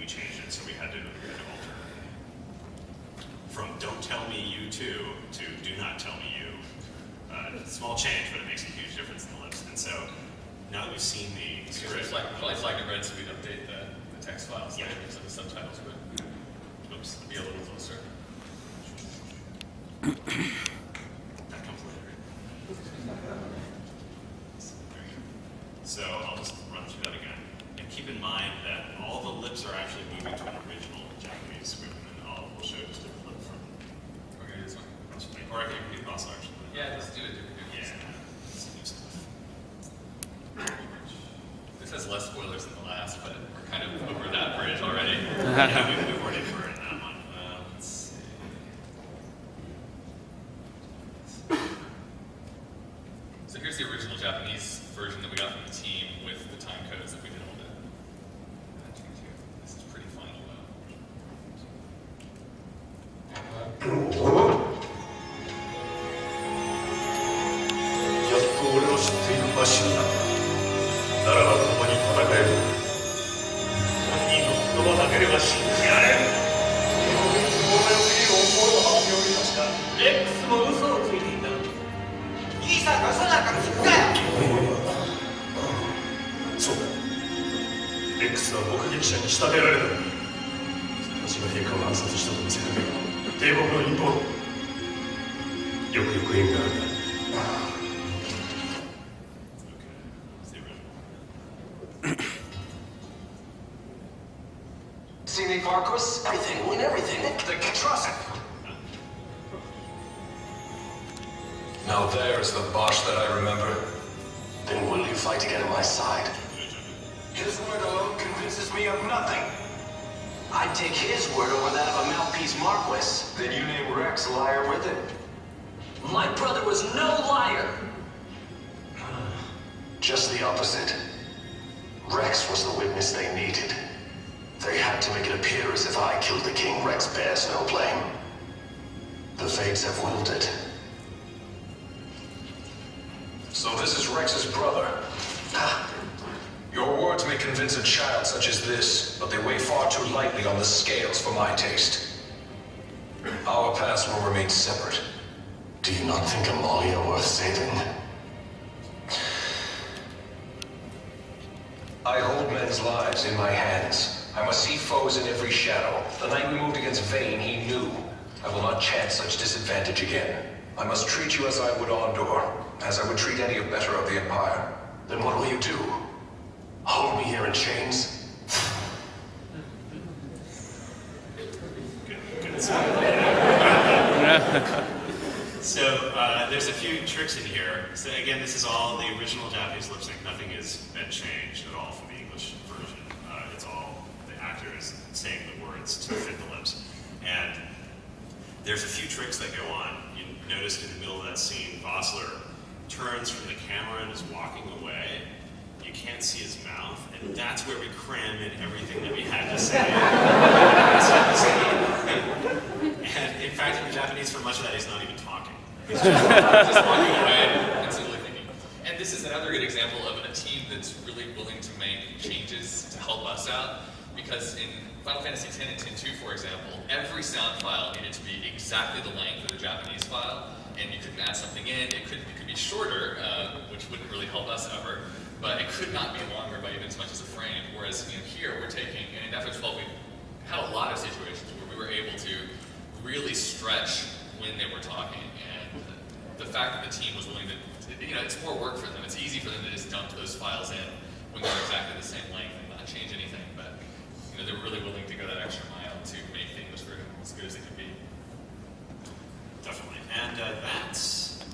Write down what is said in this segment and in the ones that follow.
changed it, so we had to alter. From "Don't tell me you too" to "Do not tell me you." Small change, but it makes a huge difference in the lips. And so now that we've seen the script, probably flag and red, so we'd update the text files later, so the subtitles would be a little closer. That comes later. So I'll just run through that again. And keep in mind that all the lips are actually moving to an original Japanese script, and then we'll show just a flip from. Okay, this one. Or I can do also actually. Yeah, let's do it. This has less spoilers than the last, but we're kind of over that bridge already. Yeah, we've already burned that one. Let's see. So here's the original Japanese version that we got from the team with the time codes that we did all the change here. This is pretty final though. やっと俺の知っているマシンだ。ならば共に戦える。本人の言葉だけでは信じられん。この都合の良い音符の発表にした。レックスも嘘をついていた。いいさか嘘なんか聞くかよ。そうだ。レックスは目撃者に仕立てられた。私が陛下を暗殺したと見せかけば帝国の陰謀。よくよく縁があるな。Sine Farkus, everything, win everything. They can trust it. Now there's the Bosch that I remember. Then will you fight to get on my side? His word alone convinces me of nothing. I'd take his word over that of a mouthpiece Marquis. Then you name Rex a liar with it. My brother was no liar. Just the opposite. Rex was the witness they needed. They had to make it appear as if I killed the king. Rex bears no blame. The fates have willed it. So this is Rex's brother. Your words may convince a child such as this, but they weigh far too lightly on the scales for my taste. Our paths will remain separate. Do you not think Amalia worth saving? I hold men's lives in my hands. I must see foes in every shadow. The night we moved against Vane, he knew. I will not chance such disadvantage again. I must treat you as I would Ondor, as I would treat any better of the Empire. Then what will you do? Hold me here in chains? So there's a few tricks in here. So again, this is all the original Japanese lip sync. Nothing has been changed at all from the English version. It's all the actors saying the words to fit the lips. And there's a few tricks that go on. You noticed in the middle of that scene, Vossler turns from the camera and is walking away. You can't see his mouth, and that's where we cram in everything that we had to say. And in fact, in the Japanese, for much of that, he's not even talking. He's just walking away and simply thinking. And this is another good example of a team that's really willing to make changes to help us out. Because in Final Fantasy X and X-2, for example, every sound file needed to be exactly the length of the Japanese file, and you couldn't add something in. It could be shorter, which wouldn't really help us ever, but it could not be longer by even as much as a frame. Whereas here we're taking, and in FF12 we had a lot of situations where we were able to really stretch when they were talking, and the fact that the team was willing to, it's more work for them. It's easy for them to just dump those files in when they're exactly the same length and not change anything, but they were really willing to go that extra mile to make the English version as good as it could be. Definitely. And that's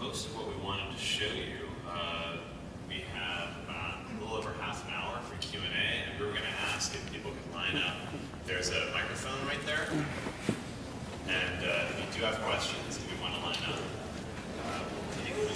most of what we wanted to show you. We have about a little over half an hour for Q&A, and we were going to ask if people could line up. There's a microphone right there. And if you do have questions, if you want to line up, we'll take them.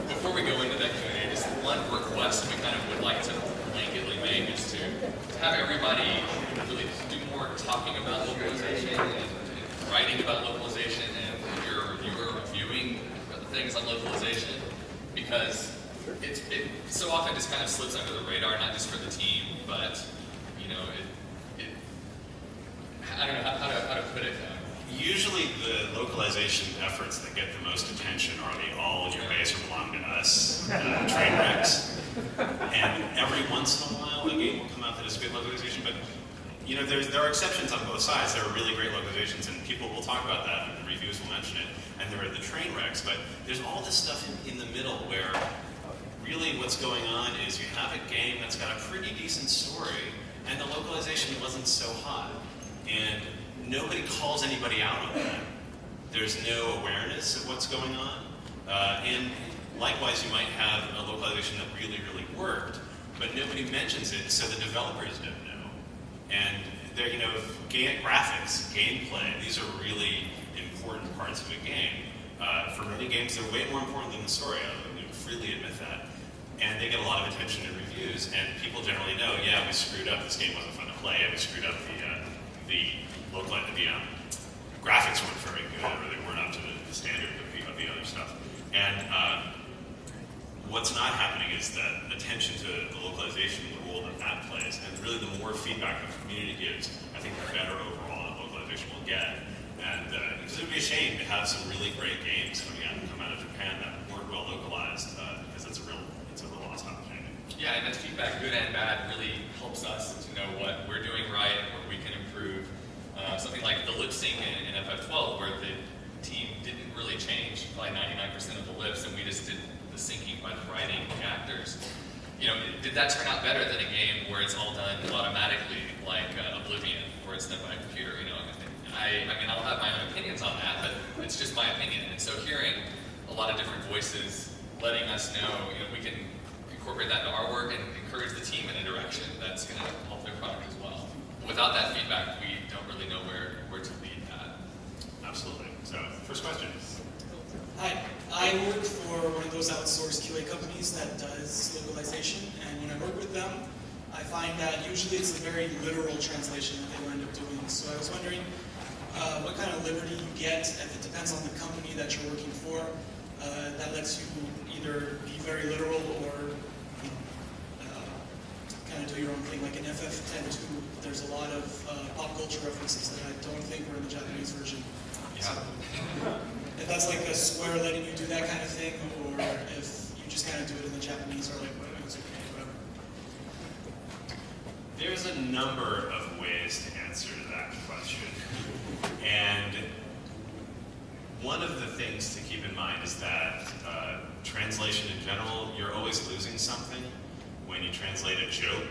Before we go into that Q&A, just one request we kind of would like to blanketly make is to have everybody really do more talking about localization and writing about localization and you're reviewing things on localization, because it so often just kind of slips under the radar, not just for the team, but I don't know how to put it. Usually the localization efforts that get the most attention are the all your base or belong to us train wrecks. And every once in a while a game will come out that is good localization, but there are exceptions on both sides. There are really great localizations, and people will talk about that, and the reviews will mention it, and there are the train wrecks, but there's all this stuff in the middle where really what's going on is you have a game that's got a pretty decent story, and the localization wasn't so hot. And nobody calls anybody out on that. There's no awareness of what's going on. And likewise, you might have a localization that really, really worked, but nobody mentions it, so the developers don't know. And there, graphics, gameplay, these are really important parts of a game. For many games, they're way more important than the story. I freely admit that. And they get a lot of attention in reviews, and people generally know, yeah, we screwed up, this game wasn't fun to play, we screwed up the graphics weren't very good, or they weren't up to the standard of the other stuff. And what's not happening is that attention to the localization, the role that plays, and really the more feedback the community gives, I think the better overall the localization will get. And because it would be a shame to have some really great games come out of Japan that weren't well localized, because it's a real lost opportunity. Yeah, and that feedback, good and bad, really helps us to know what we're doing right and what we can improve. Something like the lip sync in FF12, where the team didn't really change probably 99% of the lips, and we just did the syncing by the writing the actors. Did that turn out better than a game where it's all done automatically, like Oblivion, where it's done by a computer? I mean, I'll have my own opinions on that, but it's just my opinion. And so hearing a lot of different voices letting us know, we can incorporate that into our work and encourage the team in a direction that's going to help their product as well. Without that feedback, we don't really know where to lead that. Absolutely. So, first question. Hi, I work for one of those outsourced QA companies that does localization, and when I work with them, I find that usually it's a very literal translation that they will end up doing. So I was wondering what kind of liberty you get, if it depends on the company that you're working for, that lets you either be very literal or kind of do your own thing. Like in FF12, there's a lot of pop culture references that I don't think were in the Japanese version. Yeah. So, if that's like a Square letting you do that kind of thing, or if you just kind of do it in the Japanese, or like, well, it's okay, whatever. There's a number of ways to answer that question. And one of the things to keep in mind is that translation in general, you're always losing something. When you translate a joke,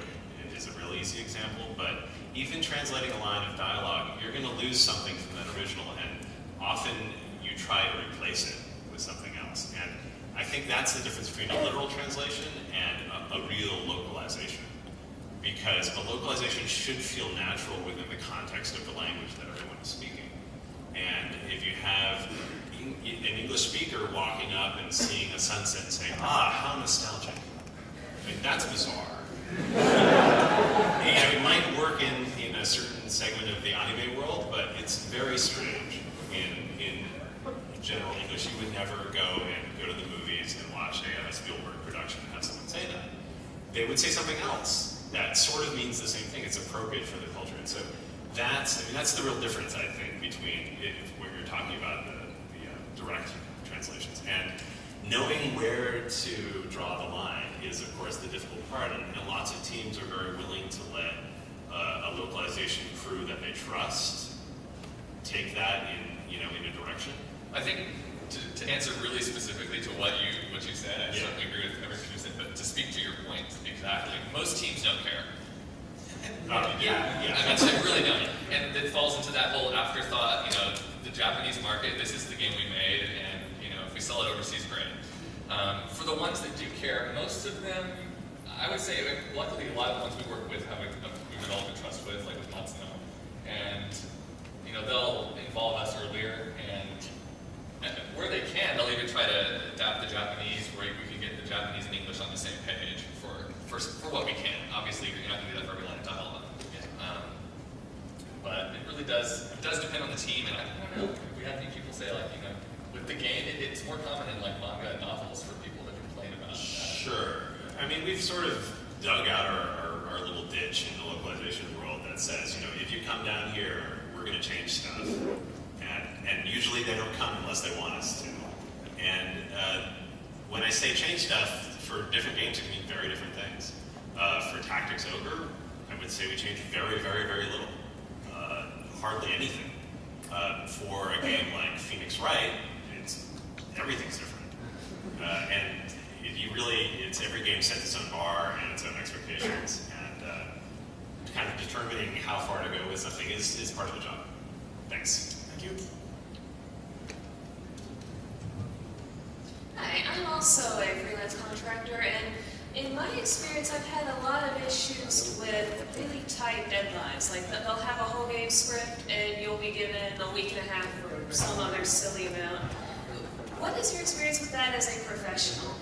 it is a really easy example, but even translating a line of dialogue, you're going to lose something from that original, and often you try to replace it with something else. And I think that's the difference between a literal translation and a real localization. Because a localization should feel natural within the context of the language that everyone is speaking. And if you have an English speaker walking up and seeing a sunset and saying, how nostalgic. I mean, that's bizarre. It might work in a certain segment of the anime world, but it's very strange in general English. You would never go to the movies and watch a Spielberg production and have someone say that. They would say something else that sort of means the same thing. It's appropriate for the culture. And so that's the real difference, I think, between what you're talking about, the direct translations. And knowing where to draw the line is, of course, the difficult part, and lots of teams are very willing to let a localization crew that they trust take that in a direction. I think to answer really specifically to what you said, I certainly agree with everything you said, but to speak to your point exactly, most teams don't care. Yeah. I mean, they really don't, and it falls into that whole afterthought. The Japanese market, this is the game we made, and if we sell it overseas, great. For the ones that do care, most of them, I would say, luckily, a lot of the ones we work with have we've developed a trust with, like with Matsuno, and they'll involve us earlier, and where they can, they'll even try to adapt the Japanese, where we can get the Japanese and English on the same page for what we can. Obviously, you're not going to do that for every line of dialogue. But does depend on the team, and I don't know. We have any people say like, with the game, it's more common in like manga and novels for people to complain about that. Sure. I mean, we've sort of dug out our little ditch in the localization world that says, if you come down here, we're going to change stuff. And usually they don't come unless they want us to. And when I say change stuff, for different games, it can mean very different things. For Tactics Ogre, I would say we changed very, very, very little. Hardly anything. For a game like Phoenix Wright, everything's different. And it's every game sets its own bar and its own expectations. And kind of determining how far to go with something is part of the job. Thanks. Thank you. Hi, I'm also a freelance contractor, and in my experience, I've had a lot of issues with really tight deadlines. Like, they'll have a whole game script, and you'll be given a week and a half or some other silly amount. What is your experience with that as a professional?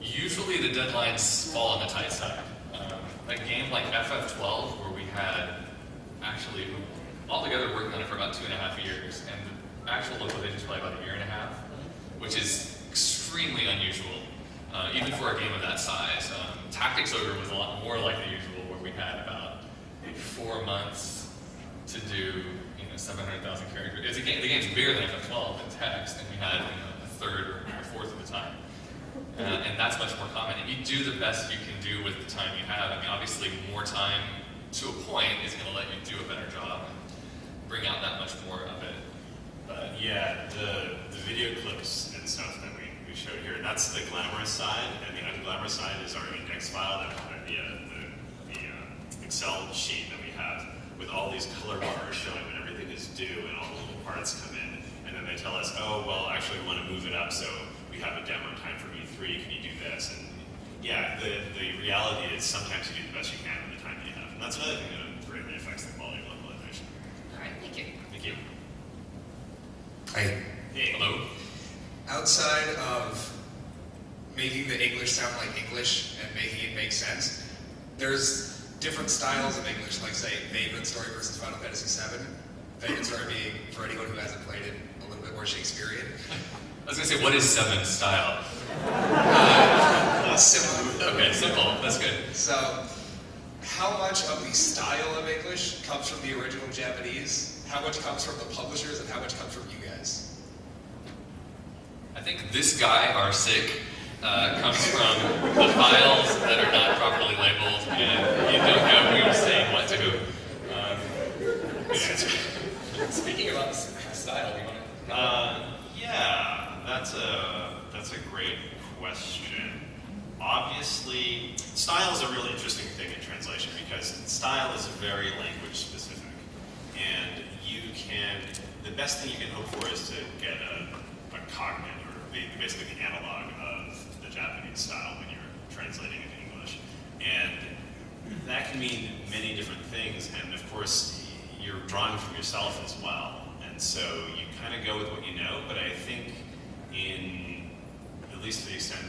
Usually the deadlines fall on the tight side. A game like FF12, where we had actually altogether working on it for about 2.5 years, and the actual localization is probably about 1.5 years, which is extremely unusual, even for a game of that size. Tactics Ogre was a lot more like the usual, where we had about 4 months to do 700,000 characters. The game's bigger than FF12 in text, and we had a third or a fourth of the time. And that's much more common. And you do the best you can do with the time you have. I mean, obviously, more time to a point is going to let you do a better job and bring out that much more of it. But yeah, the video clips and stuff that we showed here, that's the glamorous side, and the unglamorous side is our index file, the Excel sheet that we have with all these color bars showing when everything is due and all the little parts come in, and then they tell us, oh, well, actually we want to move it up, so we have a demo time for E3, can you do this? And yeah, the reality is sometimes you do the best you can with the time that you have, and that's another thing that greatly affects the quality of localization. All right, thank you. Thank you. Hey, hello? outside of making the English sound like English and making it make sense, there's different styles of English, like say Vagrant Story versus Final Fantasy VII. Vagrant Story being, for anyone who hasn't played it, a little bit more Shakespearean. I was going to say, what is 7 style? Simple. Okay, simple. That's good. So, how much of the style of English comes from the original Japanese? How much comes from the publishers, and how much comes from you guys? I think this guy, our sick, comes from the files that are not properly labeled, and you don't know who's saying what to who. Speaking about style, do you want to? Yeah, that's a great question. Obviously, style is a really interesting thing in translation because style is very language specific, and the best thing you can hope for is to get a cognate or basically the analog of the Japanese style when you're translating into English, and that can mean many different things. And of course, you're drawing from yourself as well, and so you kind of go with what you know. But I think at least to the extent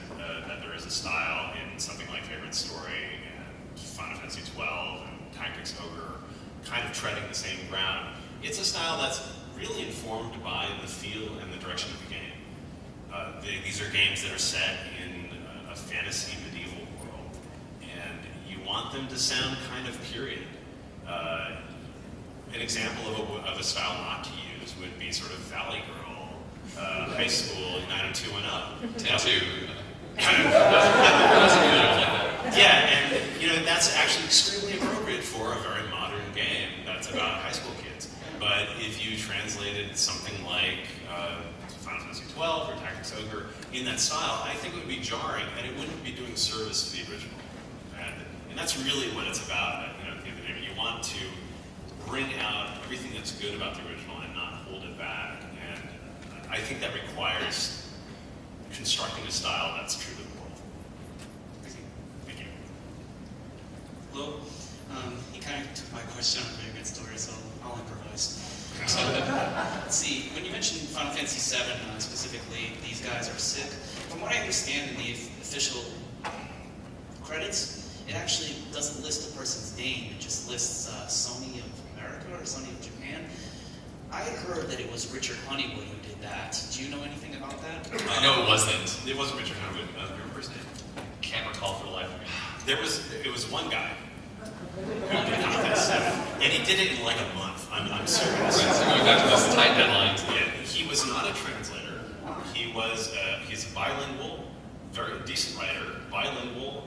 that there is a style in something like Vagrant Story and Final Fantasy 12 and Tactics Ogre, kind of treading the same ground, it's a style that's really informed by the feel and the direction of the game. These are games that are set in a fantasy medieval world, and you want them to sound kind of period. An example of a style not to use would be sort of Valley Girl, high school, 90210. 10-2. Yeah, and that's actually extremely appropriate for a very modern game that's about high school kids. But if you translated something like Final Fantasy 12 or Tactics Ogre in that style, I think it would be jarring, and it wouldn't be doing service to the original. And that's really what it's about. At the end of the day, you want to bring out everything that's good about the original and not hold it back. And I think that requires constructing a style that's true to the world. Thank you. Hello. You kind of took my question on Vagrant Story, so I'll improvise. So, let's see. When you mentioned Final Fantasy VII specifically, these guys are sick. From what I understand in the official credits, it actually doesn't list a person's name. It just lists Sony of America or Sony of Japan. I had heard that it was Richard Honeywood who did that. Do you know anything about that? No, it wasn't. It wasn't Richard Honeywood. Remember his name? Can't recall for the life of me. It was one guy who did Final Fantasy VII, and he did it in like a month. I'm serious. Right, so going back to those tight deadlines. Yeah, he was not a translator. He's bilingual, very decent writer. Bilingual,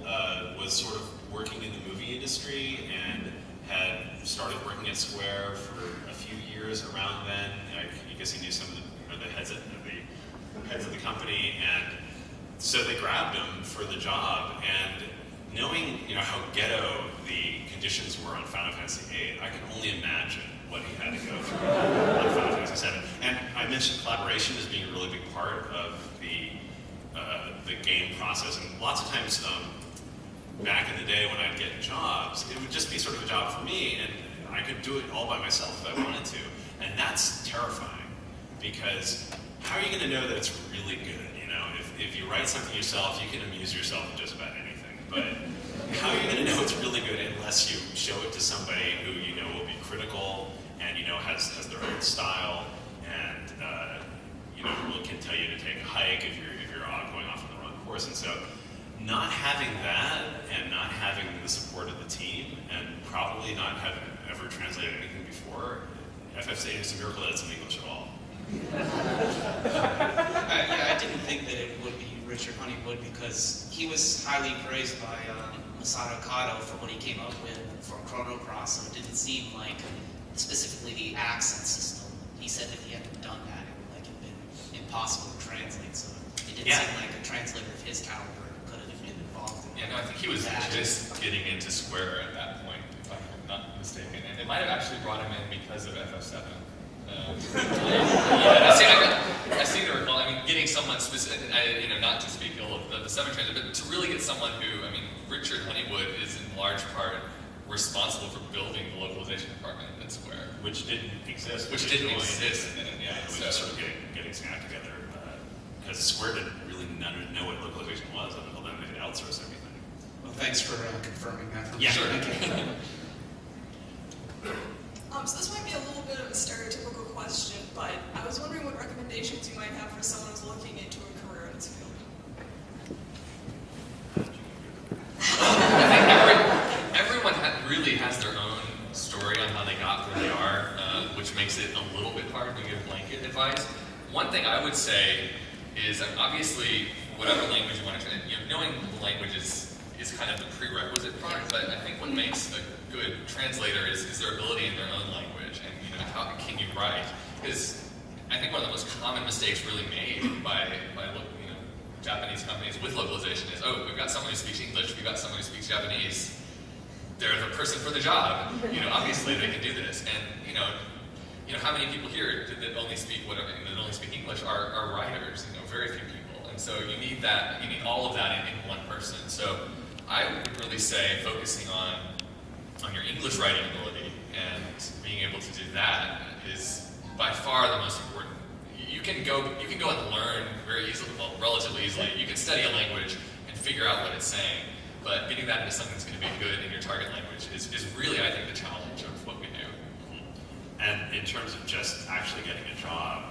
was sort of working in the movie industry and had started working at Square for a few years around then. I guess he knew some of the heads of the company, and so they grabbed him for the job. And knowing how ghetto the conditions were on Final Fantasy VIII, I can only imagine what he had to go through on Final Fantasy VII. And I mentioned collaboration as being a really big part of the game process. And lots of times, back in the day when I'd get jobs, it would just be sort of a job for me, and I could do it all by myself if I wanted to. And that's terrifying, because how are you going to know that it's really good? If you write something yourself, you can amuse yourself with just about anything. But how are you going to know it's really good unless you show it to somebody who you know will be critical and has their own style, and can tell you to take a hike if you're going off on the wrong course. And so, not having that, and not having the support of the team, and probably not having ever translated anything before, FF8 is a miracle that it's in English at all. I didn't think that it would be Richard Honeywood because he was highly praised by Masato Kato for what he came up with for Chrono Cross, so it didn't seem like specifically the accent system. He said that if he hadn't done that, it would have been impossible to translate, so it didn't seem like a translator of his caliber could have been involved in I think he was just getting into Square at that point, if I'm not mistaken. And it might have actually brought him in because of FF7. I seem to recall, getting someone specific, not to speak ill of the 7 translator, but to really get someone who, Richard Honeywood is in large part responsible for building the localization department at Square. Which didn't exist. Which didn't exist. It was just sort of getting its act together. Because Square didn't really know what localization was until then. They had outsourced everything. Well, thanks for confirming that for me. Yeah, sure. So this might be a little bit of a stereotypical question, but I was wondering what recommendations you might have for someone who's looking into a career in this field. I think everyone really has their own story on how they got where they are, which makes it a little bit hard to give blanket advice. One thing I would say is obviously whatever language you want to knowing the language is kind of the prerequisite part, but I think what makes a good translator is their ability in their own language, and how can you write? Because I think one of the most common mistakes really made by Japanese companies with localization is, we've got someone who speaks English, we've got someone who speaks Japanese, they're the person for the job. Obviously they can do this, and how many people here that only speak English are writers? Very few people, and so you need all of that in one person. So I would really say focusing on your English writing ability and being able to do that is by far the most important. You can go and learn very easily, relatively easily. You can study a language and figure out what it's saying, but getting that into something that's going to be good in your target language is really, I think, the challenge of what we do. And in terms of just actually getting a job,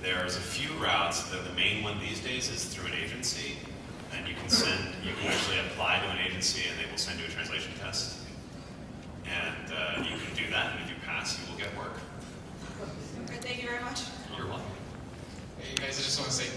there's a few routes. The main one these days is through an agency, and you can actually apply to an agency, and they will send you a translation test. And you can do that, and if you pass, you will get work. All right, thank you very much. You're welcome. Hey guys, I just want to say